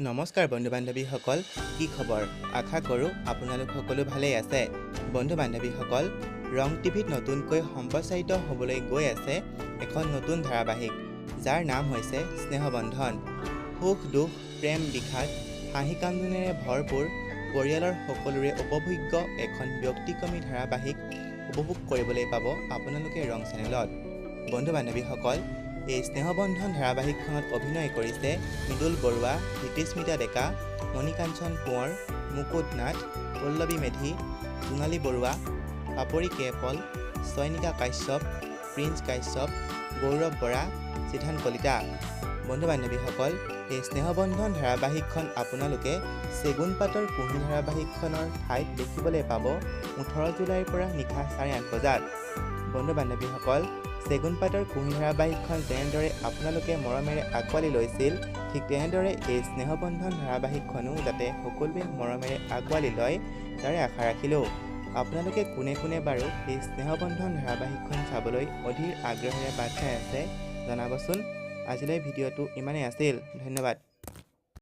নমস্কাৰ বন্ধু বান্ধৱীসকল, কি খবৰ? আশা কৰোঁ আপোনালোক সকলো ভালেই আছে। বন্ধু বান্ধৱীসকল, ৰং টিভিত নতুনকৈ সম্প্ৰচাৰিত হ'বলৈ গৈ আছে এখন নতুন ধাৰাবাহিক, যাৰ নাম হৈছে স্নেহবন্ধন। সুখ দুখ প্ৰেম বিষাদ হাঁহি কান্দোনেৰে ভৰপূৰ পৰিয়ালৰ সকলোৰে উপভোগ্য এখন ব্যক্তিক্ৰমী ধাৰাবাহিক উপভোগ কৰিবলৈ পাব আপোনালোকে ৰং চেনেলত। বন্ধু বান্ধৱীসকল, এই স্নেহবন্ধন ধাৰাবাহিকখনত অভিনয় কৰিছে মৃদুল বৰুৱা, ঋতুস্মিতা ডেকা, মণিকাঞ্চন কোঁৱৰ, মুকুট নাথ, পল্লৱী মেধি, জোনালী বৰুৱা, পাপৰি কেপল, চয়নিকা কাশ্যপ, প্ৰিন্স কাশ্যপ, গৌৰৱ বৰা, সিদ্ধান্ত কলিতা। বন্ধু বান্ধৱীসকল, এই স্নেহবন্ধন ধাৰাবাহিকখন আপোনালোকে চেগুন পাতৰ কুঁহি ধাৰাবাহিকখনৰ ঠাইত দেখিবলৈ পাব 18 জুলাইৰ পৰা নিশা 8:30 বজাত। বন্ধু বান্ধৱীসকল, চেগুন পাতৰ কুঁহি ধাৰাবাহিকখন যেনেদৰে আপোনালোকে মৰমেৰে আঁকোৱালি লৈছিল, ঠিক তেনেদৰে এই স্নেহবন্ধন ধাৰাবাহিকখনো যাতে সকলোৱে মৰমেৰে আঁকোৱালি লয় তাৰে আশা ৰাখিলোঁ। আপোনালোকে কোনে কোনে বাৰু এই স্নেহবন্ধন ধাৰাবাহিকখন চাবলৈ অধীৰ আগ্ৰহেৰে বাট চাই আছে জনাবচোন। আজিলৈ ভিডিঅ'টো ইমানেই আছিল। ধন্যবাদ।